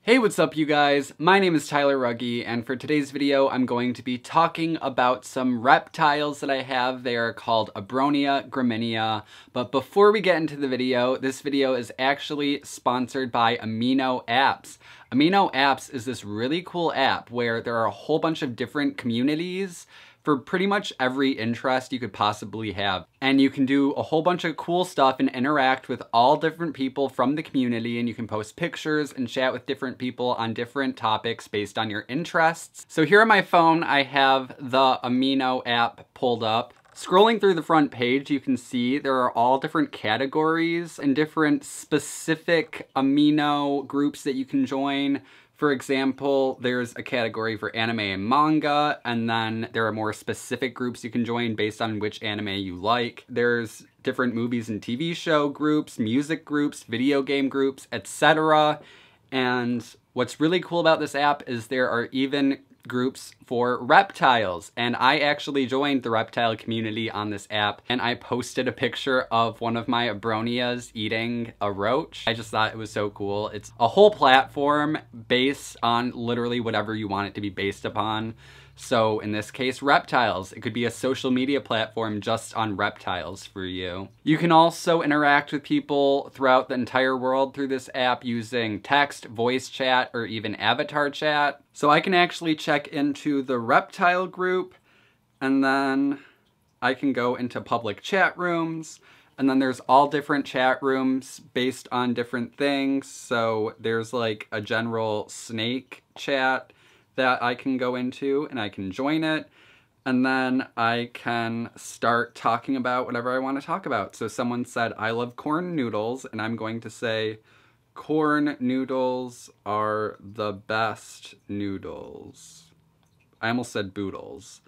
Hey, what's up you guys? My name is Tyler Rugge, and for today's video I'm going to be talking about some reptiles that I have. They are called Abronia Graminea. But before we get into the video, this video is actually sponsored by Amino Apps. Amino Apps is this really cool app where there are a whole bunch of different communities for pretty much every interest you could possibly have. And you can do a whole bunch of cool stuff and interact with all different people from the community, and you can post pictures and chat with different people on different topics based on your interests. So here on my phone, I have the Amino app pulled up. Scrolling through the front page, you can see there are all different categories and different specific amino groups that you can join. For example, there's a category for anime and manga, and then there are more specific groups you can join based on which anime you like. There's different movies and TV show groups, music groups, video game groups, etc. And what's really cool about this app is there are even groups for reptiles, and I actually joined the reptile community on this app, and I posted a picture of one of my Abronias eating a roach. I just thought it was so cool. It's a whole platform based on literally whatever you want it to be based upon. So in this case, reptiles. It could be a social media platform just on reptiles for you. You can also interact with people throughout the entire world through this app using text, voice chat, or even avatar chat. So I can actually check into the reptile group, and then I can go into public chat rooms, and then there's all different chat rooms based on different things. So there's like a general snake chat that I can go into, and I can join it, and then I can start talking about whatever I want to talk about. So someone said, I love corn noodles, and I'm going to say, corn noodles are the best noodles. I almost said boodles.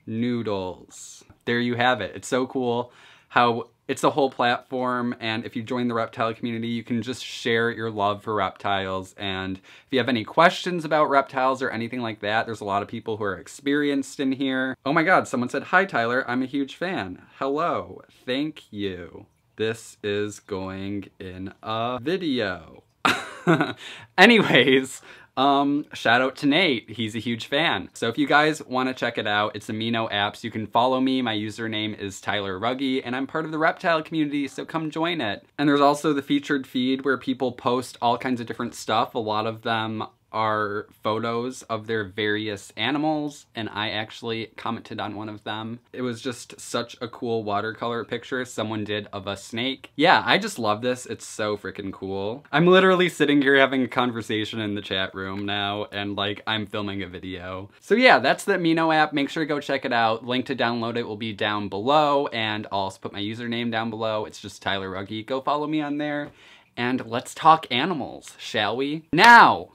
Noodles. There you have it. It's so cool how it's a whole platform, and if you join the reptile community, you can just share your love for reptiles. And if you have any questions about reptiles or anything like that, there's a lot of people who are experienced in here. Oh my god, someone said, hi Tyler, I'm a huge fan. Hello, thank you. This is going in a video. Anyways, shout out to Nate. He's a huge fan. So if you guys want to check it out, it's Amino Apps. You can follow me. My username is Tyler Rugge, and I'm part of the reptile community, so come join it. And there's also the featured feed where people post all kinds of different stuff. A lot of them are photos of their various animals, and I actually commented on one of them. It was just such a cool watercolor picture someone did of a snake. Yeah, I just love this. It's so freaking cool. I'm literally sitting here having a conversation in the chat room now, and like I'm filming a video. So yeah, that's the Amino app. Make sure to go check it out. Link to download it will be down below, and I'll also put my username down below. It's just Tyler Rugge. Go follow me on there, and let's talk animals, shall we? Now,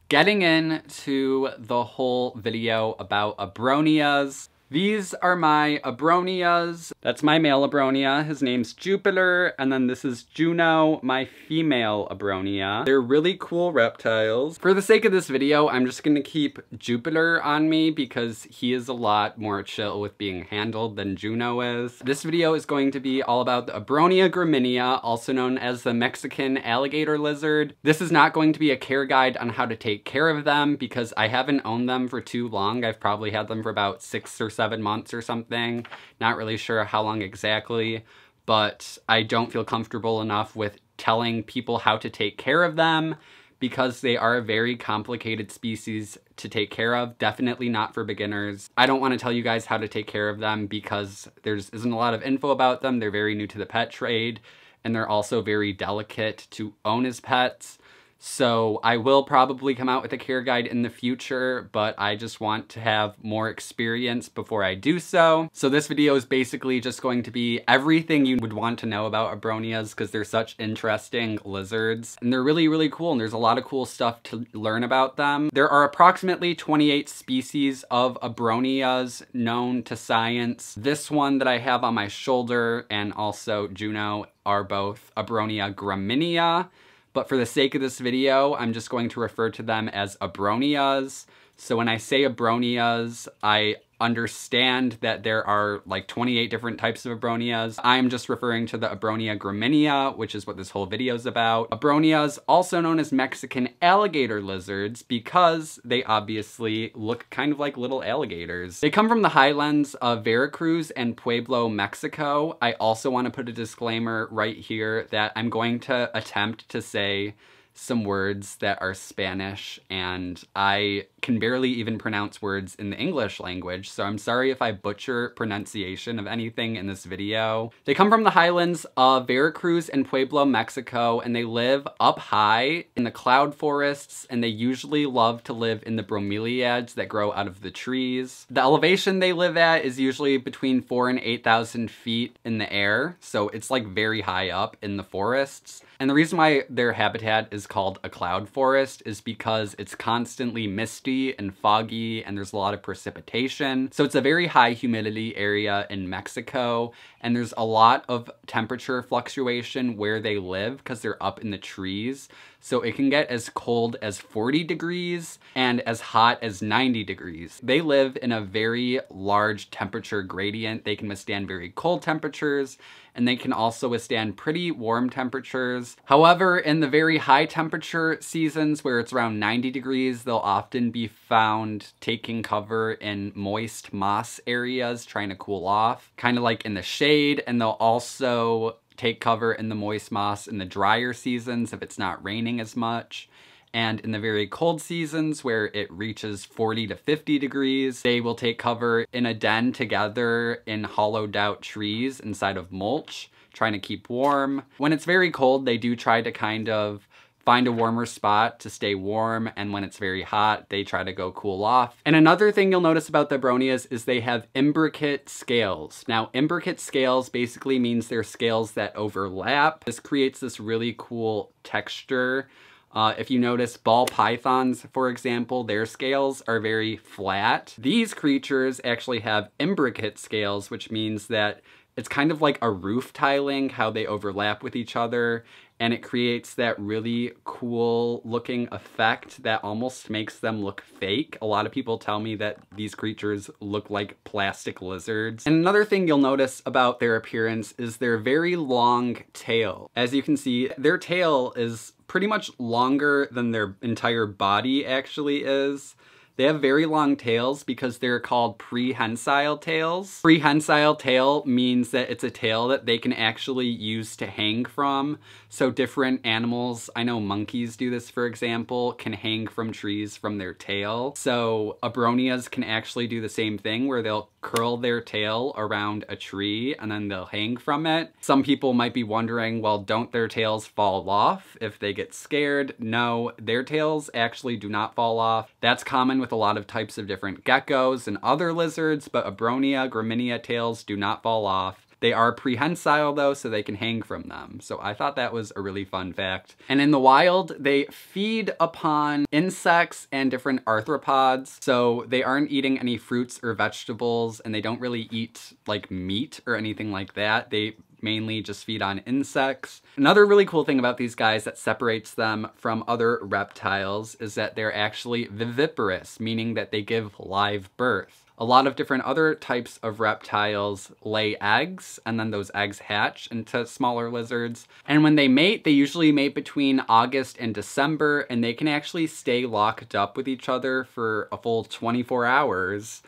getting into the whole video about Abronias. These are my Abronias. That's my male Abronia. His name's Jupiter. And then this is Juno, my female Abronia. They're really cool reptiles. For the sake of this video, I'm just gonna keep Jupiter on me because he is a lot more chill with being handled than Juno is. This video is going to be all about the Abronia Graminea, also known as the Mexican alligator lizard. This is not going to be a care guide on how to take care of them because I haven't owned them for too long. I've probably had them for about 6 or 7 months or something. Not really sure how long exactly, but I don't feel comfortable enough with telling people how to take care of them because they are a very complicated species to take care of. Definitely not for beginners. I don't want to tell you guys how to take care of them because there isn't a lot of info about them. They're very new to the pet trade, and they're also very delicate to own as pets. So I will probably come out with a care guide in the future, but I just want to have more experience before I do so. So this video is basically just going to be everything you would want to know about Abronias because they're such interesting lizards. And they're really, really cool, and there's a lot of cool stuff to learn about them. There are approximately 28 species of Abronias known to science. This one that I have on my shoulder and also Juno are both Abronia Graminea. But for the sake of this video, I'm just going to refer to them as Abronias. So when I say Abronias, I understand that there are like 28 different types of Abronias. I'm just referring to the Abronia Graminea, which is what this whole video is about. Abronias, also known as Mexican alligator lizards, because they obviously look kind of like little alligators. They come from the highlands of Veracruz and Pueblo, Mexico. I also want to put a disclaimer right here that I'm going to attempt to say some words that are Spanish, and I can barely even pronounce words in the English language, so I'm sorry if I butcher pronunciation of anything in this video. They come from the highlands of Veracruz and Pueblo, Mexico, and they live up high in the cloud forests, and they usually love to live in the bromeliads that grow out of the trees. The elevation they live at is usually between 4,000 and 8,000 feet in the air, so it's like very high up in the forests. And the reason why their habitat is called a cloud forest is because it's constantly misty and foggy and there's a lot of precipitation. So it's a very high humidity area in Mexico, and there's a lot of temperature fluctuation where they live because they're up in the trees. So it can get as cold as 40 degrees and as hot as 90 degrees. They live in a very large temperature gradient. They can withstand very cold temperatures, and they can also withstand pretty warm temperatures. However, in the very high temperature seasons where it's around 90 degrees, they'll often be found taking cover in moist moss areas, trying to cool off, kind of like in the shade, and they'll also take cover in the moist moss in the drier seasons if it's not raining as much. And in the very cold seasons where it reaches 40 to 50 degrees, they will take cover in a den together in hollowed out trees inside of mulch, trying to keep warm. When it's very cold, they do try to kind of find a warmer spot to stay warm, and when it's very hot, they try to go cool off. And another thing you'll notice about the Abronias is they have imbricate scales. Now, imbricate scales basically means they're scales that overlap. This creates this really cool texture. If you notice ball pythons, for example, their scales are very flat. These creatures actually have imbricate scales, which means that it's kind of like a roof tiling, how they overlap with each other, and it creates that really cool looking effect that almost makes them look fake. A lot of people tell me that these creatures look like plastic lizards. And another thing you'll notice about their appearance is their very long tail. As you can see, their tail is pretty much longer than their entire body actually is. They have very long tails because they're called prehensile tails. Prehensile tail means that it's a tail that they can actually use to hang from. So different animals, I know monkeys do this for example, can hang from trees from their tail. So Abronias can actually do the same thing where they'll curl their tail around a tree and then they'll hang from it. Some people might be wondering, well, don't their tails fall off if they get scared? No, their tails actually do not fall off. That's common with a lot of types of different geckos and other lizards, but Abronia Graminea tails do not fall off. They are prehensile though, so they can hang from them. So I thought that was a really fun fact. And in the wild, they feed upon insects and different arthropods. So they aren't eating any fruits or vegetables, and they don't really eat like meat or anything like that. They mainly just feed on insects. Another really cool thing about these guys that separates them from other reptiles is that they're actually viviparous, meaning that they give live birth. A lot of different other types of reptiles lay eggs, and then those eggs hatch into smaller lizards. And when they mate, they usually mate between August and December, and they can actually stay locked up with each other for a full 24 hours.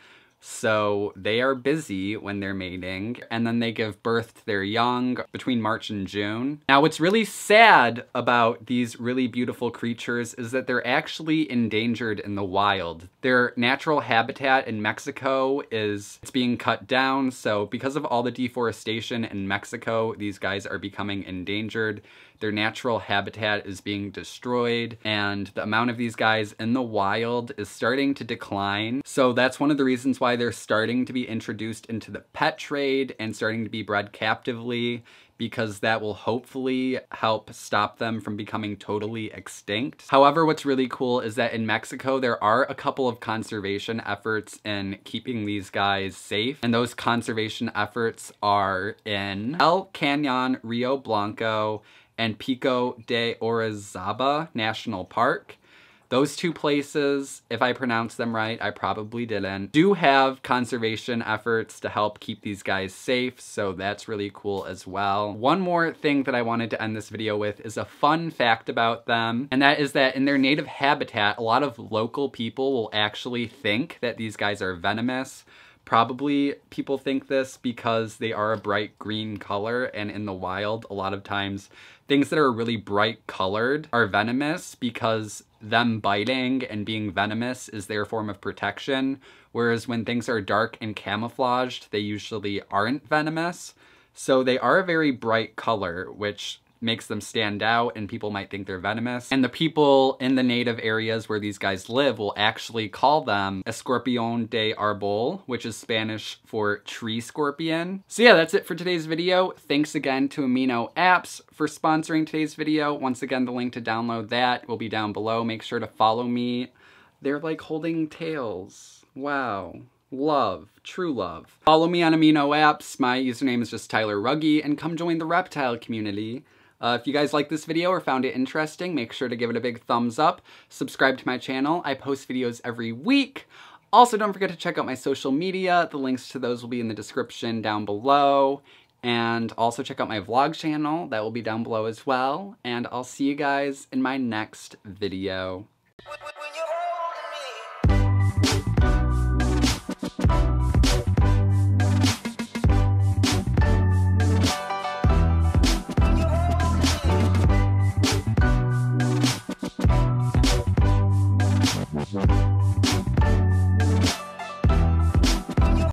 So they are busy when they're mating, and then they give birth to their young between March and June. Now, what's really sad about these really beautiful creatures is that they're actually endangered in the wild. Their natural habitat in Mexico it's being cut down, so because of all the deforestation in Mexico, these guys are becoming endangered. Their natural habitat is being destroyed, and the amount of these guys in the wild is starting to decline. So that's one of the reasons why they're starting to be introduced into the pet trade and starting to be bred captively, because that will hopefully help stop them from becoming totally extinct. However, what's really cool is that in Mexico, there are a couple of conservation efforts in keeping these guys safe. And those conservation efforts are in El Cañon, Rio Blanco, and Pico de Orizaba National Park. Those two places, if I pronounce them right, I probably didn't, do have conservation efforts to help keep these guys safe, so that's really cool as well. One more thing that I wanted to end this video with is a fun fact about them, and that is that in their native habitat, a lot of local people will actually think that these guys are venomous. Probably people think this because they are a bright green color, and in the wild, a lot of times things that are really bright colored are venomous because them biting and being venomous is their form of protection, whereas when things are dark and camouflaged, they usually aren't venomous. So they are a very bright color, which makes them stand out and people might think they're venomous. And the people in the native areas where these guys live will actually call them Escorpión de Árbol, which is Spanish for tree scorpion. So yeah, that's it for today's video. Thanks again to Amino Apps for sponsoring today's video. Once again, the link to download that will be down below. Make sure to follow me. They're like holding tails. Wow. Love, true love. Follow me on Amino Apps. My username is just Tyler Rugge, and come join the reptile community. If you guys like this video or found it interesting, make sure to give it a big thumbs up. Subscribe to my channel. I post videos every week. Also, don't forget to check out my social media. The links to those will be in the description down below. And also check out my vlog channel. That will be down below as well. And I'll see you guys in my next video.